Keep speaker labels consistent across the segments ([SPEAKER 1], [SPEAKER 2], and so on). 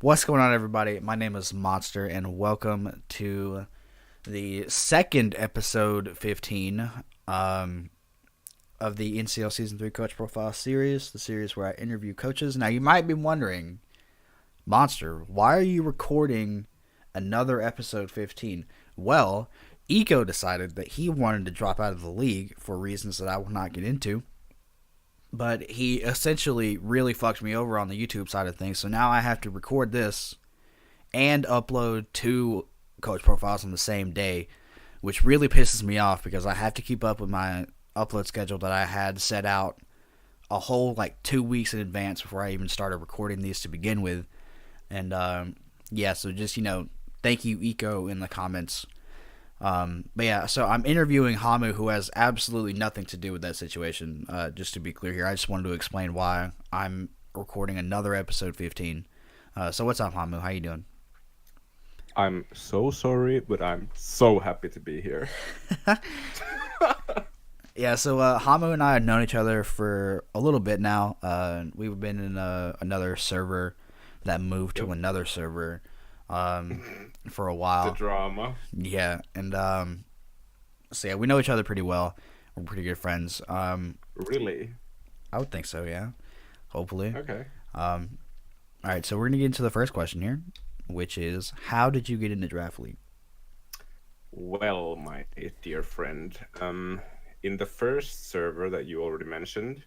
[SPEAKER 1] What's going on, everybody? My name is Monster, and welcome to the second episode 15 of the NCL Season 3 Coach Profile Series, the series where I interview coaches. Now, you might be wondering, Monster, why are you recording another episode 15? Well, Eco decided that he wanted to drop out of the league for reasons that I will not get into. But he essentially really fucked me over on the YouTube side of things. So now I have to record this and upload two coach profiles on the same day, which really pisses me off because I have to keep up with my upload schedule that I had set out a whole 2 weeks in advance before I even started recording these to begin with. And so just, thank you, Eco, in the comments. But yeah, so I'm interviewing Haamu, who has absolutely nothing to do with that situation. Just to be clear here, I just wanted to explain why I'm recording another episode 15. So what's up, Haamu? How you doing?
[SPEAKER 2] I'm so sorry, but I'm so happy to be here.
[SPEAKER 1] Yeah, so Haamu and I have known each other for a little bit now. We've been in another server that moved to another server for a while.
[SPEAKER 2] The drama.
[SPEAKER 1] Yeah, and so yeah, we know each other pretty well. We're pretty good friends.
[SPEAKER 2] Really?
[SPEAKER 1] I would think so, yeah. Hopefully.
[SPEAKER 2] Okay.
[SPEAKER 1] All right, so we're gonna get into the first question here, which is, how did you get into Draft League?
[SPEAKER 2] Well, my dear friend, in the first server that you already mentioned,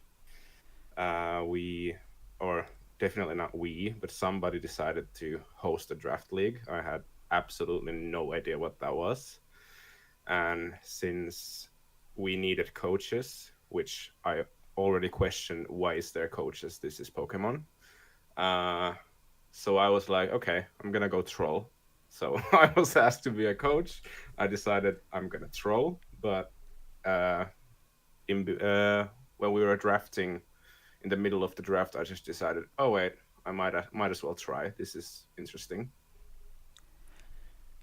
[SPEAKER 2] definitely not we, but somebody decided to host a draft league. I had absolutely no idea what that was. And since we needed coaches, which I already questioned, why is there coaches? This is Pokemon. So I was like, okay, I'm going to go troll. So I was asked to be a coach. I decided I'm going to troll. But when we were drafting, in the middle of the draft, I just decided, oh wait, I might as well try. This is interesting.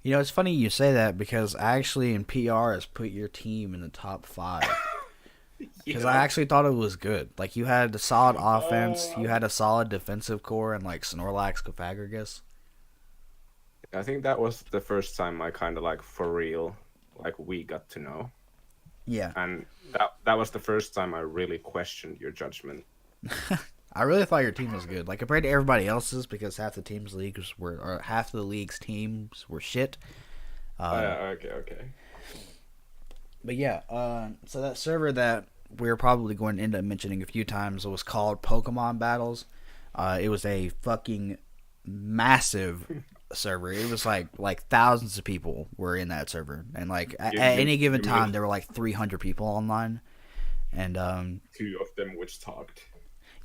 [SPEAKER 1] It's funny you say that because I actually in PR has put your team in the top 5. Because I actually thought it was good. You had a solid offense, you had a solid defensive core, and Snorlax, Cofagrigus.
[SPEAKER 2] I think that was the first time I kind of for real, we got to know.
[SPEAKER 1] Yeah.
[SPEAKER 2] And that was the first time I really questioned your judgment.
[SPEAKER 1] I really thought your team was good. Compared to everybody else's, because half the league's teams were shit.
[SPEAKER 2] Okay.
[SPEAKER 1] But yeah, so that server that we're probably going to end up mentioning a few times was called Pokemon Battles. It was a fucking massive server. It was like thousands of people were in that server, and at any given time there were 300 people online, and
[SPEAKER 2] two of them which talked.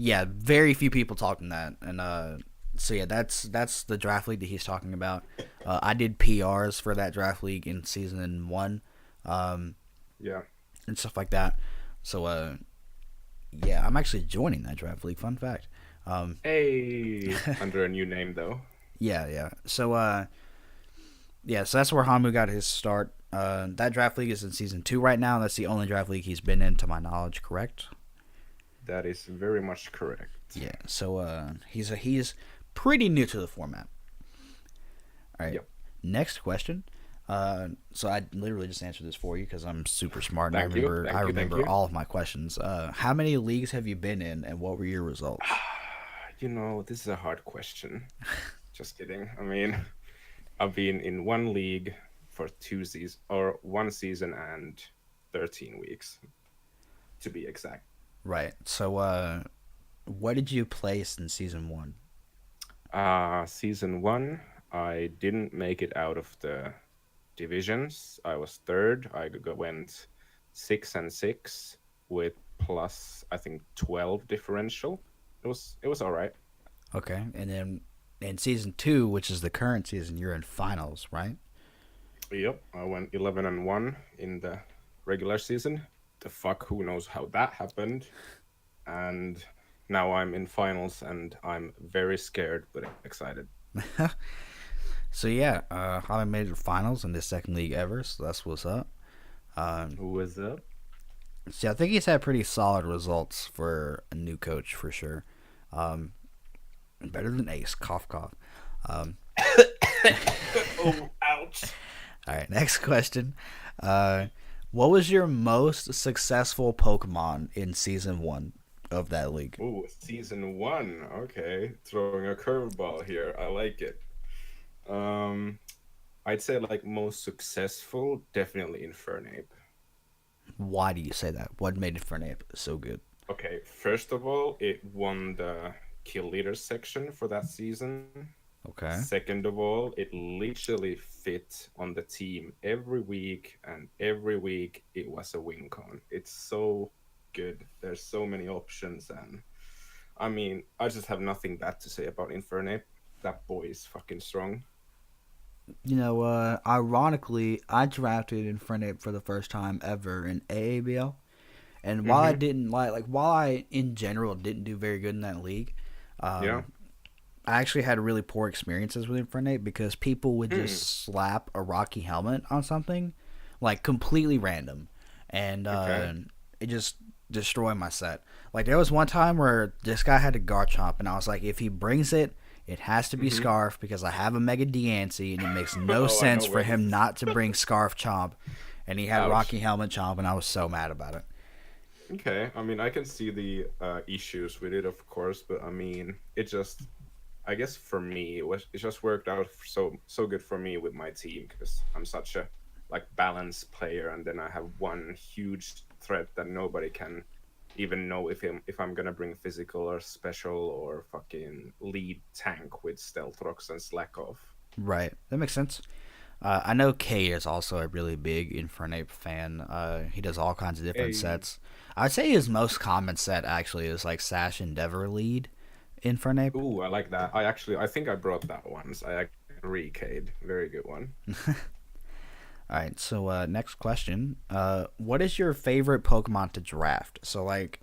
[SPEAKER 1] Yeah, very few people talked in that, and so yeah, that's the draft league that he's talking about. I did PRs for that draft league in season 1, and stuff like that. So yeah, I'm actually joining that draft league. Fun fact.
[SPEAKER 2] Hey, under a new name though.
[SPEAKER 1] Yeah. So so that's where Haamu got his start. That draft league is in season 2 right now. That's the only draft league he's been in, to my knowledge. Correct?
[SPEAKER 2] That is very much correct.
[SPEAKER 1] Yeah. So he's pretty new to the format. All right. Yep. Next question. So I literally just answered this for you because I'm super smart. And I remember all of my questions. How many leagues have you been in, and what were your results?
[SPEAKER 2] This is a hard question. Just kidding. I mean, I've been in one league for 1 season and 13 weeks, to be exact.
[SPEAKER 1] Right. So, what did you place in season
[SPEAKER 2] 1? Season 1, I didn't make it out of the divisions. I was 3rd. I went 6-6 with plus, I think, 12 differential. It was all right.
[SPEAKER 1] Okay, and then in season 2, which is the current season, you're in finals, right?
[SPEAKER 2] Yep, I went 11-1 in the regular season. Who knows how that happened? And now I'm in finals, and I'm very scared but excited.
[SPEAKER 1] So yeah, I made it to finals in the second league ever, so that's what's up.
[SPEAKER 2] What's up?
[SPEAKER 1] So I think he's had pretty solid results for a new coach for sure. Better than Ace, cough cough. Um,
[SPEAKER 2] Oh, ouch.
[SPEAKER 1] all right, next question. Uh, what was your most successful Pokemon in season one of that league?
[SPEAKER 2] Oh, season one. Okay, throwing a curveball here. I like it. Um, I'd say like most successful, definitely Infernape.
[SPEAKER 1] Why do you say that? What made it for an ape so good?
[SPEAKER 2] Okay, first of all, it won the kill leader section for that season.
[SPEAKER 1] Okay.
[SPEAKER 2] Second of all, it literally fit on the team every week, and every week it was a win con. It's so good. There's so many options, and I mean, I just have nothing bad to say about Infernape. That boy is fucking strong.
[SPEAKER 1] Ironically, I drafted Infernape for the first time ever in AABL. And while I
[SPEAKER 2] Mm-hmm.
[SPEAKER 1] didn't while I in general didn't do very good in that league,
[SPEAKER 2] Yeah.
[SPEAKER 1] um, I actually had really poor experiences with Infernape because people would
[SPEAKER 2] Hmm.
[SPEAKER 1] just slap a Rocky helmet on something, like completely random, and
[SPEAKER 2] Okay.
[SPEAKER 1] it just destroyed my set. Like there was one time where this guy had a Garchomp, and I was like, if he brings it, it has to be
[SPEAKER 2] Mm-hmm.
[SPEAKER 1] Scarf because I have a Mega Diancie, and it makes no
[SPEAKER 2] Oh, I know
[SPEAKER 1] sense for
[SPEAKER 2] where this
[SPEAKER 1] him
[SPEAKER 2] is.
[SPEAKER 1] not to bring Scarf Chomp, and he had
[SPEAKER 2] Ouch.
[SPEAKER 1] Rocky Helmet Chomp, and I was so mad about it.
[SPEAKER 2] Okay. I mean, I can see the issues with it, of course, but I mean, it just I guess for me it just worked out so good for me with my team because I'm such a like balanced player, and then I have one huge threat that nobody can even know if I'm gonna bring physical or special or fucking lead tank with stealth rocks and slack off.
[SPEAKER 1] Right, that makes sense. I know Kay is also a really big Infernape fan. He does all kinds of different
[SPEAKER 2] Hey,
[SPEAKER 1] sets. I'd say his most common set actually is like Sash Endeavor lead Infernape.
[SPEAKER 2] ooh, I like that. I think I brought that once. I agree, Cade. Very good one.
[SPEAKER 1] All right, so next question. What is your favorite Pokemon to draft? So like,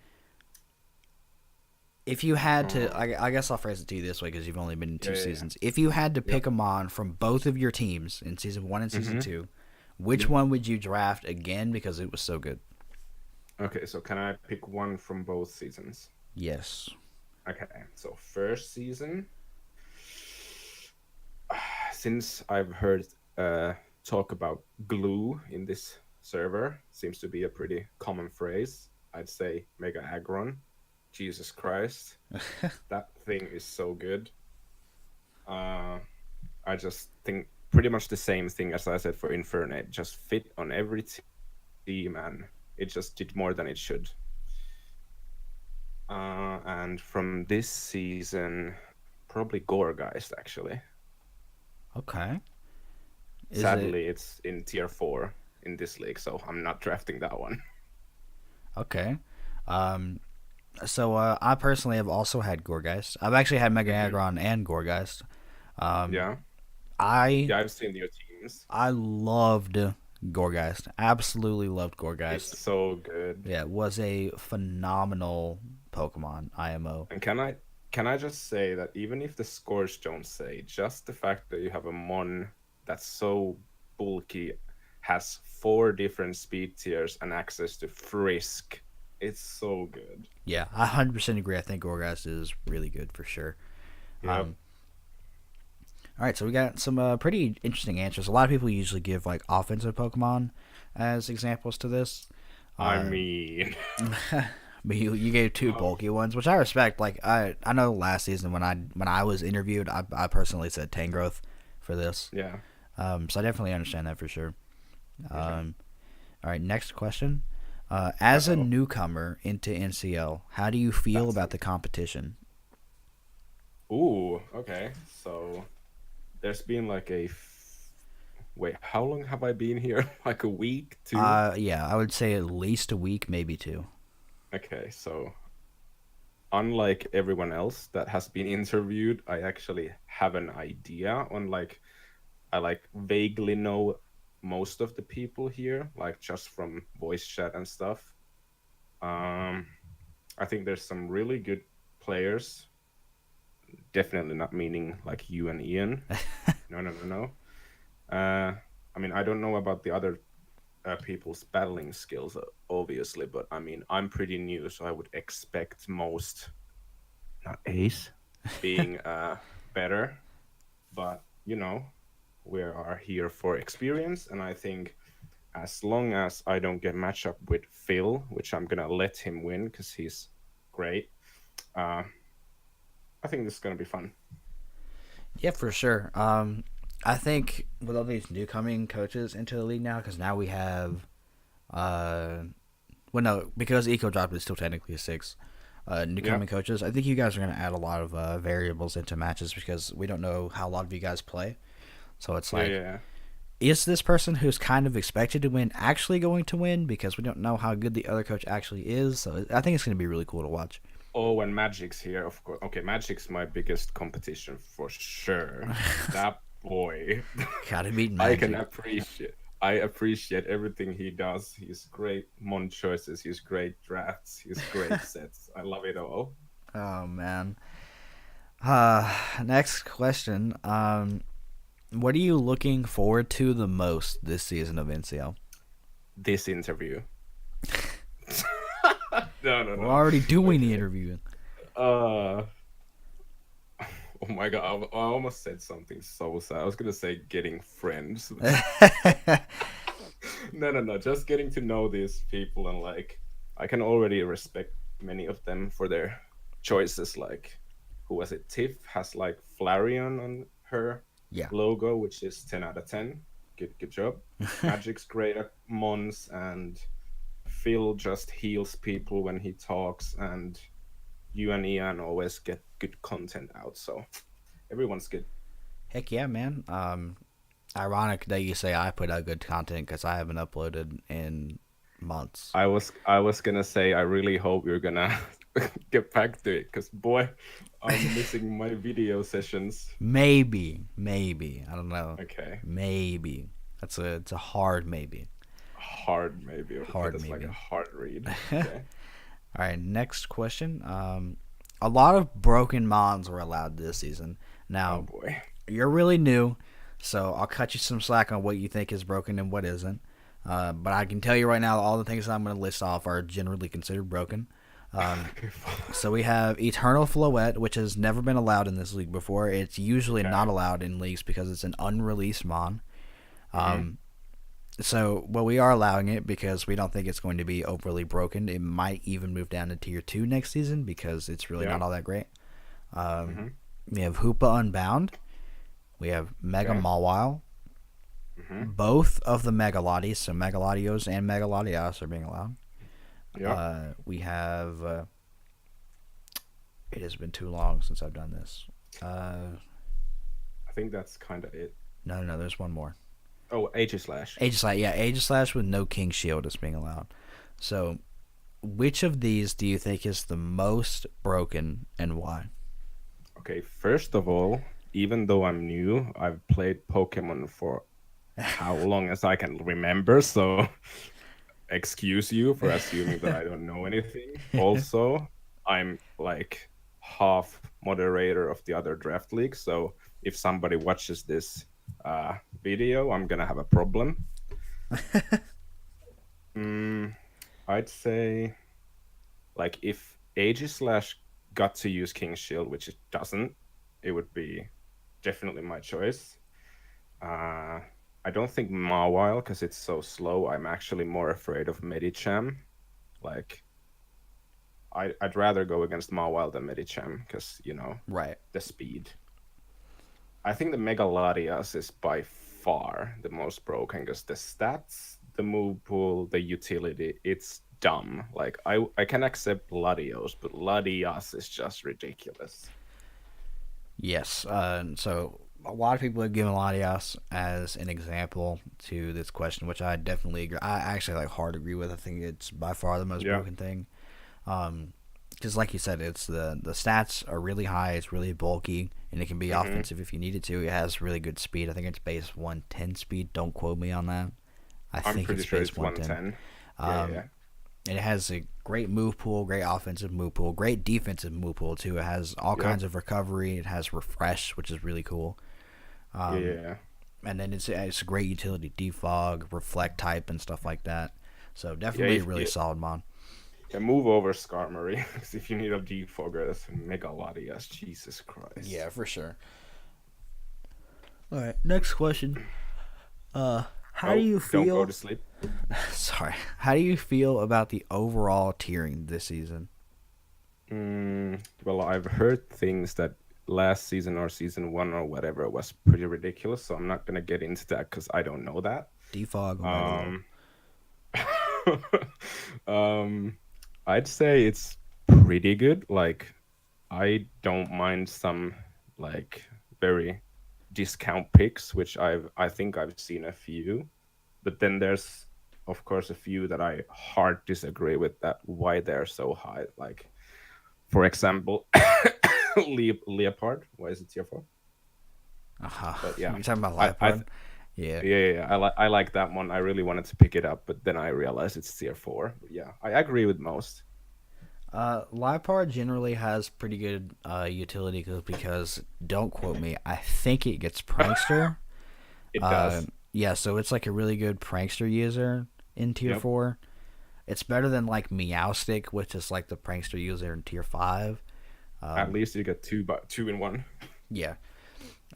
[SPEAKER 1] if you had to,
[SPEAKER 2] Oh,
[SPEAKER 1] I guess I'll phrase it to you this way because you've only been in
[SPEAKER 2] yeah,
[SPEAKER 1] two
[SPEAKER 2] yeah, yeah.
[SPEAKER 1] seasons. If you had to
[SPEAKER 2] Yep.
[SPEAKER 1] pick a Mon from both of your teams in season one and season
[SPEAKER 2] Mm-hmm.
[SPEAKER 1] two, which
[SPEAKER 2] Yep.
[SPEAKER 1] one would you draft again because it was so good?
[SPEAKER 2] Okay, so can I pick one from both seasons?
[SPEAKER 1] Yes.
[SPEAKER 2] Okay, so first season, since I've heard talk about glue in this server, seems to be a pretty common phrase. I'd say Mega Aggron. Jesus Christ, that thing is so good. Uh, I just think pretty much the same thing as I said for Infernape. Just fit on every team, and it just did more than it should. And from this season, probably Goregeist actually.
[SPEAKER 1] Okay. Is it
[SPEAKER 2] Sadly, it's in tier 4 in this league, so I'm not drafting that one.
[SPEAKER 1] okay? Um, I personally have also had Gorgeist. I've actually had Mega
[SPEAKER 2] Hmm.
[SPEAKER 1] Aggron and Gorgeist. Um,
[SPEAKER 2] Yeah,
[SPEAKER 1] I
[SPEAKER 2] yeah, I've seen your teams.
[SPEAKER 1] I loved Gorgeist. Absolutely loved
[SPEAKER 2] It's
[SPEAKER 1] Gorgeist.
[SPEAKER 2] so good.
[SPEAKER 1] Yeah, it was a phenomenal Pokemon IMO.
[SPEAKER 2] And can I just say that even if the scores don't say, just the fact that you have a mon that's so bulky, has 4 different speed tiers and access to Frisk, it's so good.
[SPEAKER 1] Yeah, I 100% agree. I think Gorgeist is really good for sure.
[SPEAKER 2] Yep.
[SPEAKER 1] Um, all right, so we got some pretty interesting answers. A lot of people usually give like offensive Pokemon as examples to this.
[SPEAKER 2] I
[SPEAKER 1] Uh,
[SPEAKER 2] mean,
[SPEAKER 1] But you gave two
[SPEAKER 2] oh,
[SPEAKER 1] bulky ones, which I respect. Like I know last season when I was interviewed, I personally said Tangrowth for this.
[SPEAKER 2] yeah.
[SPEAKER 1] So I definitely understand that for sure.
[SPEAKER 2] Okay.
[SPEAKER 1] Um, all right, next question. As a
[SPEAKER 2] Uh-oh.
[SPEAKER 1] newcomer into NCL, how do you feel
[SPEAKER 2] That's
[SPEAKER 1] about the competition?
[SPEAKER 2] ooh, okay. So there's been like wait, how long have I been here? Like a week, two?
[SPEAKER 1] Yeah, I would say at least a week, maybe two.
[SPEAKER 2] Okay, so unlike everyone else that has been interviewed, I actually have an idea on like I like vaguely know most of the people here, like just from voice chat and stuff. Um, I think there's some really good players. Definitely not meaning like you and Ian. No, no, no, no. I mean, I don't know about the other people's battling skills, obviously, but I mean, I'm pretty new, so I would expect most, not ace, being better. but we are here for experience, and I think as long as I don't get matched up with Phil, which I'm gonna let him win because he's great, uh, I think this is gonna be fun.
[SPEAKER 1] Yeah, for sure. I think with all these new coming coaches into the league now, because now we have, well, no, because Eco dropped is still technically a six. New
[SPEAKER 2] Yeah,
[SPEAKER 1] coming coaches, I think you guys are going to add a lot of variables into matches because we don't know how a lot of you guys play. So it's
[SPEAKER 2] yeah,
[SPEAKER 1] like,
[SPEAKER 2] yeah.
[SPEAKER 1] is this person who's kind of expected to win actually going to win? Because we don't know how good the other coach actually is. So I think it's going to be really cool to watch.
[SPEAKER 2] Oh, and Magic's here, of course. Okay, Magic's my biggest competition for sure. That boy,
[SPEAKER 1] Gotta beat
[SPEAKER 2] I can
[SPEAKER 1] Magic.
[SPEAKER 2] appreciate. I appreciate everything he does. He's great mon choices. He's great drafts. He's great sets. I love it all.
[SPEAKER 1] Oh man. Next question. What are you looking forward to the most this season of NCL?
[SPEAKER 2] This interview. No, no,
[SPEAKER 1] We're
[SPEAKER 2] no.
[SPEAKER 1] already doing the
[SPEAKER 2] Okay.
[SPEAKER 1] interview.
[SPEAKER 2] Uh. Oh my god! I almost said something so sad. I was gonna say getting friends. No, no, no. Just getting to know these people, and like I can already respect many of them for their choices. Like, who was it? Tiff has like Flareon on her
[SPEAKER 1] Yeah.
[SPEAKER 2] logo, which is 10 out of 10. Good job. Magic's great at Mons, and Phil just heals people when he talks, and you and Ian always get good content out. So everyone's good.
[SPEAKER 1] Heck yeah, man. Ironic that you say I put out good content because I haven't uploaded in months.
[SPEAKER 2] I was gonna say I really hope you're gonna get back to it because boy, I'm missing my video sessions.
[SPEAKER 1] Maybe. I don't know.
[SPEAKER 2] Okay,
[SPEAKER 1] Maybe. It's a hard maybe.
[SPEAKER 2] hard maybe. Okay,
[SPEAKER 1] Hard
[SPEAKER 2] that's like a
[SPEAKER 1] maybe.
[SPEAKER 2] hard read.
[SPEAKER 1] All
[SPEAKER 2] Okay.
[SPEAKER 1] right, next question. A lot of broken mons were allowed this season.
[SPEAKER 2] Oh
[SPEAKER 1] Now,
[SPEAKER 2] boy.
[SPEAKER 1] you're really new, so I'll cut you some slack on what you think is broken and what isn't. But I can tell you right now, all the things I'm going to list off are generally considered broken.
[SPEAKER 2] Okay.
[SPEAKER 1] So we have Eternal Floette, which has never been allowed in this league before. It's usually
[SPEAKER 2] Okay.
[SPEAKER 1] not allowed in leagues because it's an unreleased mon.
[SPEAKER 2] Mm-hmm.
[SPEAKER 1] So, well, we are allowing it because we don't think it's going to be overly broken. It might even move down to tier 2 next season because it's really
[SPEAKER 2] Yeah.
[SPEAKER 1] not all that great.
[SPEAKER 2] Mm-hmm.
[SPEAKER 1] We have Hoopa Unbound. We have Mega
[SPEAKER 2] Okay.
[SPEAKER 1] Mawile.
[SPEAKER 2] Mm-hmm.
[SPEAKER 1] Both of the Megalodies, so Megalodios and Megalodios, are being allowed.
[SPEAKER 2] Yeah.
[SPEAKER 1] We have. It has been too long since I've done this.
[SPEAKER 2] I think that's kind of it.
[SPEAKER 1] No, there's one more.
[SPEAKER 2] Oh, Aegislash.
[SPEAKER 1] Aegislash, yeah, Aegislash with no King Shield is being allowed. So, which of these do you think is the most broken and why?
[SPEAKER 2] Okay. First of all, even though I'm new, I've played Pokemon for how long as I can remember. So excuse you for assuming that I don't know anything. Also, I'm like half moderator of the other draft league. So if somebody watches this video, I'm gonna have a problem. Mm, I'd say like if Aegislash got to use King's Shield, which it doesn't, it would be definitely my choice. Uh, I don't think Mawile because it's so slow. I'm actually more afraid of Medicham. Like I'd rather go against Mawile than Medicham because
[SPEAKER 1] Right.
[SPEAKER 2] the speed. I think the Megalodias is by far the most broken because the stats, the move pool, the utility, it's dumb. Like I can accept Latios, but Latias is just ridiculous.
[SPEAKER 1] Yes. So a lot of people have given Latias as an example to this question, which I definitely agree. I actually like hard agree with. I think it's by far the most
[SPEAKER 2] Yeah.
[SPEAKER 1] broken thing. Because like you said, it's the stats are really high. It's really bulky, and it can be
[SPEAKER 2] Mm-hmm.
[SPEAKER 1] offensive if you need it to. It has really good speed. I think it's base 110 speed. Don't quote me on that. I
[SPEAKER 2] I'm
[SPEAKER 1] think
[SPEAKER 2] pretty
[SPEAKER 1] it's
[SPEAKER 2] sure
[SPEAKER 1] base
[SPEAKER 2] it's
[SPEAKER 1] 110.
[SPEAKER 2] 110. Yeah,
[SPEAKER 1] Um,
[SPEAKER 2] yeah.
[SPEAKER 1] it has a great move pool, great offensive move pool, great defensive move pool too. It has all
[SPEAKER 2] Yeah.
[SPEAKER 1] kinds of recovery. It has refresh, which is really cool.
[SPEAKER 2] Yeah, yeah, yeah.
[SPEAKER 1] And then it's a great utility defog, reflect type, and stuff like that. So
[SPEAKER 2] Yeah,
[SPEAKER 1] definitely a really solid mon.
[SPEAKER 2] yeah, move over Skarmory because if you need a defogger, that's Megalodias. Jesus Christ.
[SPEAKER 1] Yeah, for sure. All right, next question. How do
[SPEAKER 2] Oh,
[SPEAKER 1] you
[SPEAKER 2] don't go
[SPEAKER 1] feel?
[SPEAKER 2] to sleep.
[SPEAKER 1] Sorry. How do you feel about the overall tiering this season?
[SPEAKER 2] Well, I've heard things that last season or season one or whatever was pretty ridiculous, so I'm not gonna get into that because I don't know that.
[SPEAKER 1] Defog Omega Law.
[SPEAKER 2] Um, um, I'd say it's pretty good. Like, I don't mind some like very discount picks, which I think I've seen a few, but then there's of course a few that I hard disagree with that why they're so high. Like for example, Leopard. Why is it tier four? But yeah,
[SPEAKER 1] You're talking about
[SPEAKER 2] I
[SPEAKER 1] Lifepod? Yeah.
[SPEAKER 2] yeah, I like that one. I really wanted to pick it up, but then I realized it's tier four. But yeah, I agree with most.
[SPEAKER 1] Lipar generally has pretty good utility because, don't quote me, I think it gets Prankster.
[SPEAKER 2] It does.
[SPEAKER 1] Yeah, so it's like a really good Prankster user in Tier
[SPEAKER 2] Yep.
[SPEAKER 1] 4. It's better than like Meowstick, which is like the Prankster user in Tier 5.
[SPEAKER 2] At least you get two in one.
[SPEAKER 1] Yeah.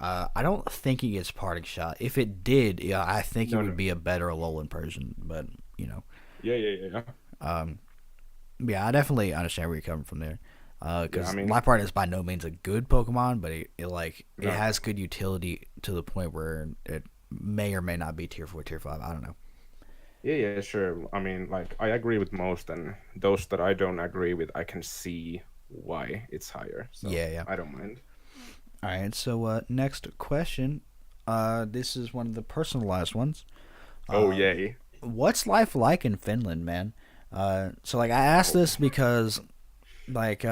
[SPEAKER 1] I don't think he gets Parting Shot. If it did, yeah, I think it
[SPEAKER 2] No,
[SPEAKER 1] would
[SPEAKER 2] no.
[SPEAKER 1] be a better Alolan Persian, but, you know.
[SPEAKER 2] Yeah.
[SPEAKER 1] Yeah, I definitely understand where you're coming from there.
[SPEAKER 2] Yeah, I
[SPEAKER 1] Because
[SPEAKER 2] mean,
[SPEAKER 1] Liepard is by no means a good Pokemon, but it
[SPEAKER 2] no,
[SPEAKER 1] has good utility to the point where it may or may not be tier 4, tier 5. I don't know.
[SPEAKER 2] yeah, sure. I mean, like, I agree with most, and those that I don't agree with, I can see why it's higher. So
[SPEAKER 1] Yeah, yeah.
[SPEAKER 2] I don't mind.
[SPEAKER 1] All right, so next question. This is one of the personalized ones.
[SPEAKER 2] Oh, yay.
[SPEAKER 1] What's life like in Finland, man? So like I asked
[SPEAKER 2] Oh,
[SPEAKER 1] this because like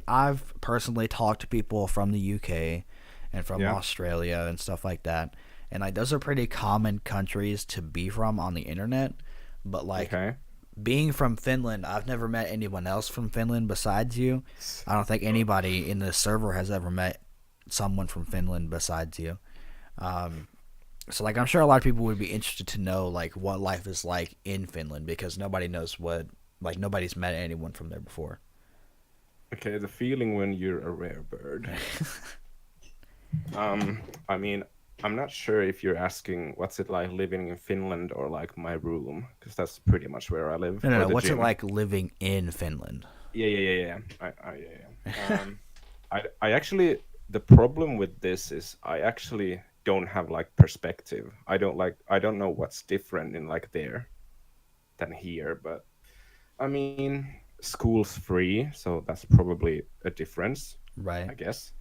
[SPEAKER 1] I've personally talked to people from the UK and from
[SPEAKER 2] yeah.
[SPEAKER 1] Australia and stuff like that. And like those are pretty common countries to be from on the internet. But like
[SPEAKER 2] Okay.
[SPEAKER 1] being from Finland, I've never met anyone else from Finland besides you. I don't think anybody in the server has ever met someone from Finland besides you. So like I'm sure a lot of people would be interested to know like what life is like in Finland because nobody knows what like nobody's met anyone from there before.
[SPEAKER 2] Okay, the feeling when you're a rare bird. I mean, I'm not sure if you're asking what's it like living in Finland or like my room, because that's pretty much where I live,
[SPEAKER 1] No, no,
[SPEAKER 2] or
[SPEAKER 1] no.
[SPEAKER 2] the
[SPEAKER 1] What's it
[SPEAKER 2] gym.
[SPEAKER 1] like living in Finland?
[SPEAKER 2] Yeah. I actually the problem with this is I actually don't have like perspective. I don't know what's different in like there than here, but I mean, school's free, so that's probably a difference,
[SPEAKER 1] Right.
[SPEAKER 2] I guess.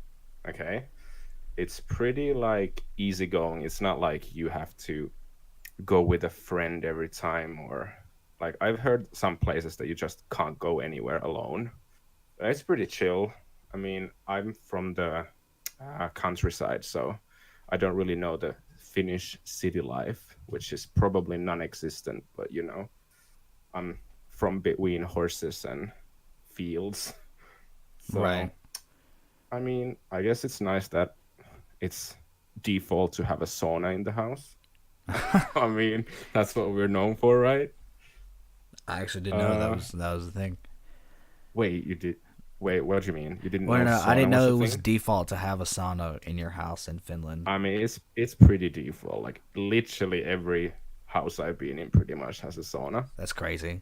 [SPEAKER 2] Okay. It's pretty like easygoing. It's not like you have to go with a friend every time or like I've heard some places that you just can't go anywhere alone. It's pretty chill. I mean, I'm from the countryside, so I don't really know the Finnish city life, which is probably non-existent, but you know, I'm from between horses and fields. So,
[SPEAKER 1] Right.
[SPEAKER 2] I mean, I guess it's nice that it's default to have a sauna in the house. I mean, that's what we're known for, right?
[SPEAKER 1] I actually didn't know
[SPEAKER 2] Uh,
[SPEAKER 1] that was the thing.
[SPEAKER 2] wait, you did. Wait, what do you mean? You didn't
[SPEAKER 1] Well,
[SPEAKER 2] know
[SPEAKER 1] no, I
[SPEAKER 2] sauna
[SPEAKER 1] didn't
[SPEAKER 2] was
[SPEAKER 1] know
[SPEAKER 2] a
[SPEAKER 1] it was
[SPEAKER 2] thing?
[SPEAKER 1] default to have a sauna in your house in Finland.
[SPEAKER 2] I mean, it's pretty default. Like literally every house I've been in pretty much has a sauna.
[SPEAKER 1] That's crazy.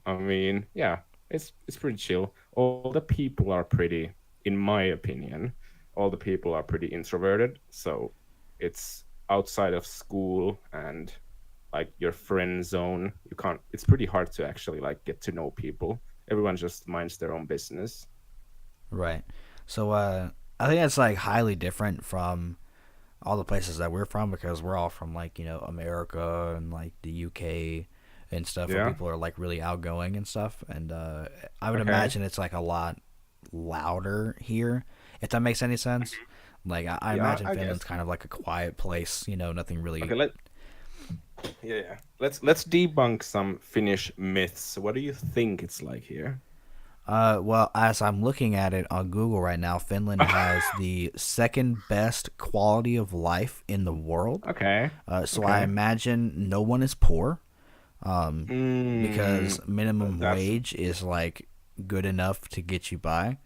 [SPEAKER 2] I mean, yeah, it's pretty chill. All the people are pretty, in my opinion, all the people are pretty introverted. So it's outside of school and like your friend zone. You can't. It's pretty hard to actually like get to know people. Everyone just minds their own business.
[SPEAKER 1] Right. So I think that's like highly different from all the places that we're from because we're all from like America and like the UK and stuff where
[SPEAKER 2] Yeah.
[SPEAKER 1] people are like really outgoing and stuff. And I would
[SPEAKER 2] Okay.
[SPEAKER 1] imagine it's like a lot louder here, if that makes any sense. Like I
[SPEAKER 2] Yeah,
[SPEAKER 1] imagine
[SPEAKER 2] I
[SPEAKER 1] Finland's
[SPEAKER 2] guess.
[SPEAKER 1] kind of like a quiet place. Nothing really.
[SPEAKER 2] Okay. Yeah. Let's debunk some Finnish myths. What do you think it's like here?
[SPEAKER 1] Well, as I'm looking at it on Google right now, Finland has the second best quality of life in the world.
[SPEAKER 2] Okay.
[SPEAKER 1] So I
[SPEAKER 2] Okay.
[SPEAKER 1] imagine no one is poor.
[SPEAKER 2] Mm,
[SPEAKER 1] Because minimum
[SPEAKER 2] that's
[SPEAKER 1] wage is like good enough to get you by.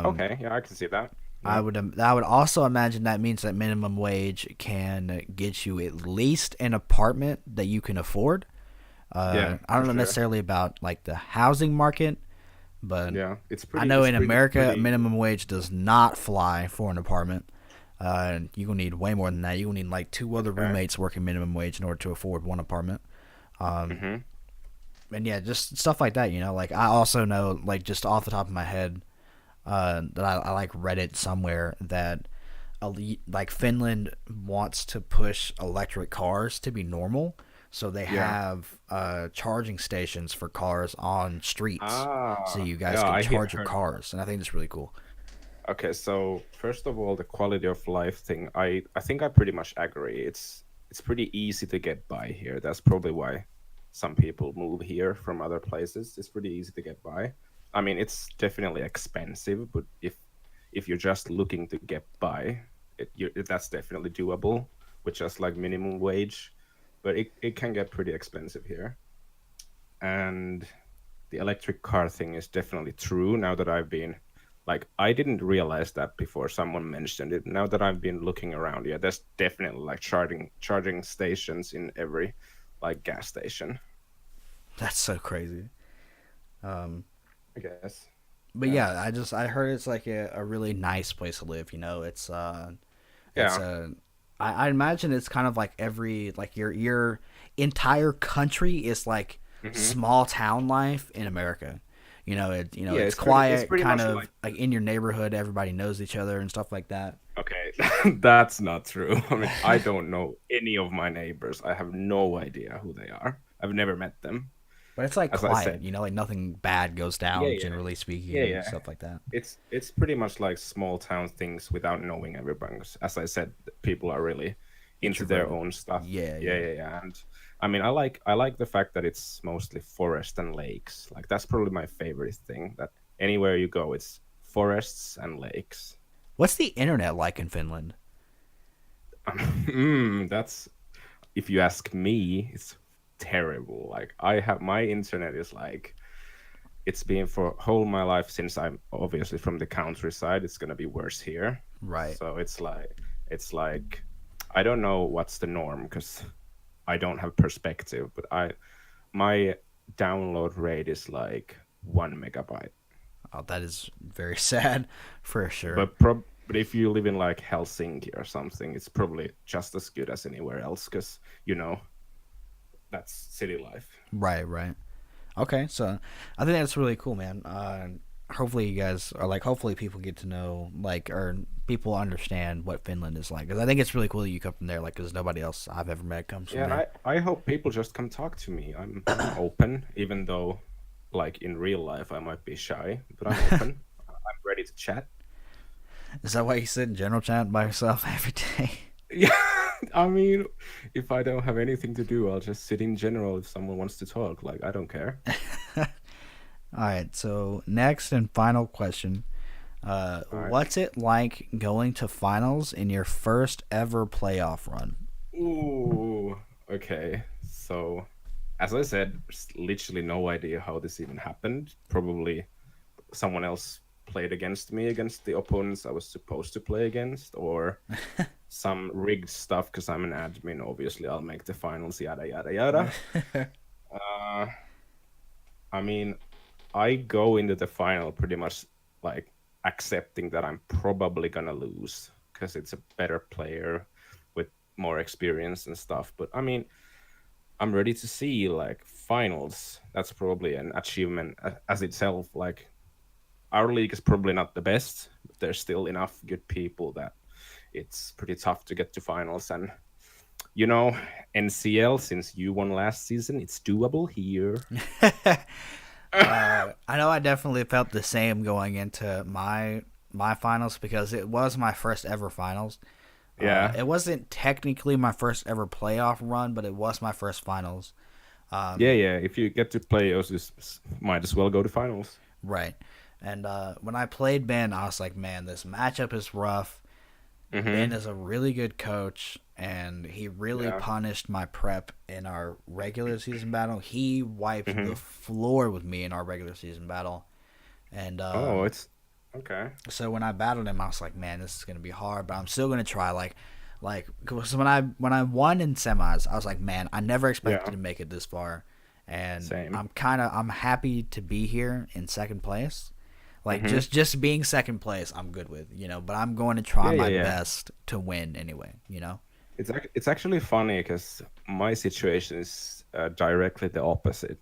[SPEAKER 2] okay. Yeah, I can see that. Yeah.
[SPEAKER 1] I would also imagine that means that minimum wage can get you at least an apartment that you can afford.
[SPEAKER 2] Yeah,
[SPEAKER 1] I
[SPEAKER 2] for
[SPEAKER 1] don't know
[SPEAKER 2] sure.
[SPEAKER 1] necessarily about like the housing market, but
[SPEAKER 2] Yeah,
[SPEAKER 1] I know in
[SPEAKER 2] it's
[SPEAKER 1] America
[SPEAKER 2] pretty.
[SPEAKER 1] minimum wage does not fly for an apartment. You will need way more than that. You will need like two other
[SPEAKER 2] Okay.
[SPEAKER 1] roommates working minimum wage in order to afford one apartment. Um,
[SPEAKER 2] Hmm.
[SPEAKER 1] and yeah, just stuff like that. Like I also know, like just off the top of my head, that I like read it somewhere that like Finland wants to push electric cars to be normal, so they
[SPEAKER 2] Yeah.
[SPEAKER 1] have charging stations for cars on streets, so
[SPEAKER 2] Ah,
[SPEAKER 1] you guys
[SPEAKER 2] yeah,
[SPEAKER 1] can
[SPEAKER 2] I
[SPEAKER 1] charge your
[SPEAKER 2] heard of that.
[SPEAKER 1] cars, and I think that's really cool.
[SPEAKER 2] Okay, so first of all, the quality of life thing, I think I pretty much agree. It's pretty easy to get by here. That's probably why some people move here from other places. It's pretty easy to get by. I mean, it's definitely expensive, but if you're just looking to get by, that's definitely doable with just like minimum wage. But it can get pretty expensive here. And the electric car thing is definitely true now that I've been like I didn't realize that before someone mentioned it. Now that I've been looking around, yeah, there's definitely like charging stations in every like gas station,
[SPEAKER 1] That's so crazy. Um,
[SPEAKER 2] I guess.
[SPEAKER 1] but
[SPEAKER 2] Yeah.
[SPEAKER 1] yeah, I heard it's like a really nice place to live. It's
[SPEAKER 2] Yeah.
[SPEAKER 1] a I imagine it's kind of like every like your entire country is like
[SPEAKER 2] Hmm.
[SPEAKER 1] small town life in America.
[SPEAKER 2] Yeah,
[SPEAKER 1] It's
[SPEAKER 2] it's
[SPEAKER 1] quiet,
[SPEAKER 2] pretty
[SPEAKER 1] kind
[SPEAKER 2] much
[SPEAKER 1] of
[SPEAKER 2] like
[SPEAKER 1] like in your neighborhood. Everybody knows each other and stuff like that.
[SPEAKER 2] okay, that's not true. I mean, I don't know any of my neighbors. I have no idea who they are. I've never met them.
[SPEAKER 1] But it's like
[SPEAKER 2] As I said,
[SPEAKER 1] quiet. Like nothing bad goes
[SPEAKER 2] yeah,
[SPEAKER 1] down,
[SPEAKER 2] yeah,
[SPEAKER 1] generally
[SPEAKER 2] yeah,
[SPEAKER 1] speaking,
[SPEAKER 2] yeah.
[SPEAKER 1] stuff like that.
[SPEAKER 2] It's pretty much like small town things without knowing everyone. 'Cause as I said, people are really into their
[SPEAKER 1] Introverted.
[SPEAKER 2] own stuff.
[SPEAKER 1] Yeah,
[SPEAKER 2] Yeah,
[SPEAKER 1] yeah.
[SPEAKER 2] yeah, yeah. And I mean, I like the fact that it's mostly forest and lakes. Like that's probably my favorite thing. That anywhere you go, it's forests and lakes.
[SPEAKER 1] What's the internet like in Finland?
[SPEAKER 2] That's if you ask me, it's terrible. Like I have my internet is like it's been for whole my life since I'm obviously from the countryside. It's gonna be worse here.
[SPEAKER 1] Right.
[SPEAKER 2] So it's like I don't know what's the norm because I don't have perspective, but I my download rate is like 1 megabyte.
[SPEAKER 1] Oh, that is very sad, for sure.
[SPEAKER 2] But if you live in like Helsinki or something, it's probably just as good as anywhere else because you know that's city life.
[SPEAKER 1] Right, right. Okay, so I think that's really cool, man. Hopefully you guys are like, hopefully people get to know, like, or people understand what Finland is like. Because I think it's really cool that you come from there, like, because nobody else I've ever met comes from
[SPEAKER 2] Yeah, and
[SPEAKER 1] there.
[SPEAKER 2] I hope people just come talk to me. I'm open, even though like in real life I might be shy, but I'm open. I'm ready to chat.
[SPEAKER 1] Is that why you sit in general chat by yourself every day?
[SPEAKER 2] Yeah, I mean, if I don't have anything to do, I'll just sit in general if someone wants to talk. Like I don't care.
[SPEAKER 1] All right, so next and final question.
[SPEAKER 2] All right.
[SPEAKER 1] What's it like going to finals in your first ever playoff run?
[SPEAKER 2] Ooh, okay. So, as I said, literally no idea how this even happened. Probably someone else played against me against the opponents I was supposed to play against, or some rigged stuff because I'm an admin. Obviously, I'll make the finals. Yada yada yada. Uh, I mean, I go into the final pretty much like accepting that I'm probably gonna lose because it's a better player with more experience and stuff. But I mean, I'm ready to see like finals. That's probably an achievement as itself. Like our league is probably not the best, but there's still enough good people that it's pretty tough to get to finals. And you know, NCL since you won last season, it's doable here.
[SPEAKER 1] I know I definitely felt the same going into my finals because it was my first ever finals.
[SPEAKER 2] Yeah.
[SPEAKER 1] It wasn't technically my first ever playoff run, but it was my first finals.
[SPEAKER 2] Yeah,
[SPEAKER 1] Um,
[SPEAKER 2] yeah. If you get to playoffs, you might as well go to finals.
[SPEAKER 1] right. And when I played Ben, I was like, man, this matchup is rough. Ben
[SPEAKER 2] Mm-hmm.
[SPEAKER 1] is a really good coach, and he really
[SPEAKER 2] Yeah.
[SPEAKER 1] punished my prep in our regular season battle. He wiped
[SPEAKER 2] Mm-hmm.
[SPEAKER 1] the floor with me in our regular season battle. And
[SPEAKER 2] Oh, it's Okay.
[SPEAKER 1] So when I battled him, I was like, man, this is gonna be hard, but I'm still gonna try. Cause when I won in semis, I was like, man, I never expected
[SPEAKER 2] Yeah.
[SPEAKER 1] to make it this far, and
[SPEAKER 2] Same.
[SPEAKER 1] I'm happy to be here in second place. Like
[SPEAKER 2] Mm-hmm.
[SPEAKER 1] just being second place, I'm good with, but I'm going to
[SPEAKER 2] Yeah,
[SPEAKER 1] try
[SPEAKER 2] yeah,
[SPEAKER 1] my
[SPEAKER 2] yeah.
[SPEAKER 1] best to win anyway.
[SPEAKER 2] It's actually funny because my situation is directly the opposite.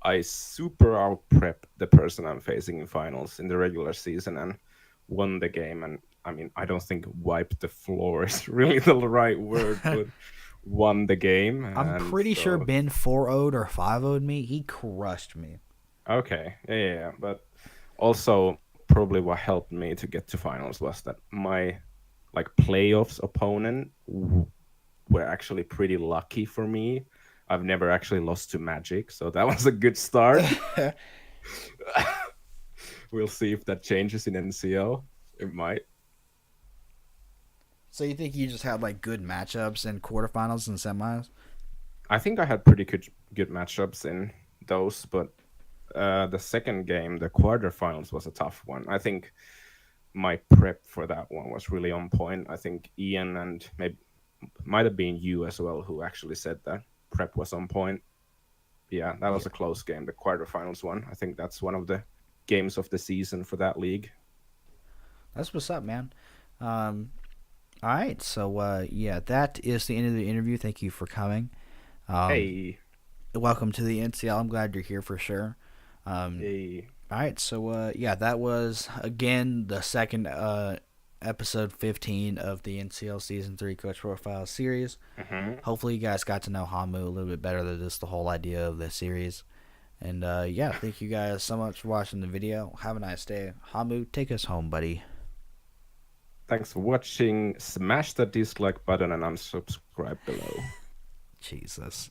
[SPEAKER 2] I super out prep the person I'm facing in finals in the regular season and won the game. And I mean, I don't think wipe the floor is really the right word, but won the game.
[SPEAKER 1] I'm
[SPEAKER 2] And
[SPEAKER 1] pretty sure
[SPEAKER 2] so,
[SPEAKER 1] Ben 4-0'd or 5-0'd me. He crushed me.
[SPEAKER 2] okay, yeah, yeah, yeah. But also, probably what helped me to get to finals was that my like playoffs opponent were actually pretty lucky for me. I've never actually lost to Magic, so that was a good start. We'll see if that changes in NCL. It might.
[SPEAKER 1] So you think you just had like good matchups in quarterfinals and semis?
[SPEAKER 2] I think I had pretty good matchups in those, but the second game, the quarterfinals, was a tough one. I think my prep for that one was really on point. I think Ian and maybe might have been you as well who actually said that prep was on point. Yeah, that was
[SPEAKER 1] Yeah,
[SPEAKER 2] a close game, the quarterfinals one. I think that's one of the games of the season for that league.
[SPEAKER 1] that's what's up, man. Um, all right, so yeah, that is the end of the interview. Thank you for coming. Um,
[SPEAKER 2] Hey,
[SPEAKER 1] welcome to the NCL. I'm glad you're here for sure. Um,
[SPEAKER 2] hey.
[SPEAKER 1] all right, so yeah, that was again the second episode 15 of the NCL Season 3 Coach Profile series.
[SPEAKER 2] Mm-hmm.
[SPEAKER 1] Hopefully, you guys got to know Haamu a little bit better than just the whole idea of the series. And yeah, thank you guys so much for watching the video. Have a nice day. Haamu, take us home, buddy.
[SPEAKER 2] Thanks for watching. Smash that dislike button and unsubscribe below.
[SPEAKER 1] Jesus.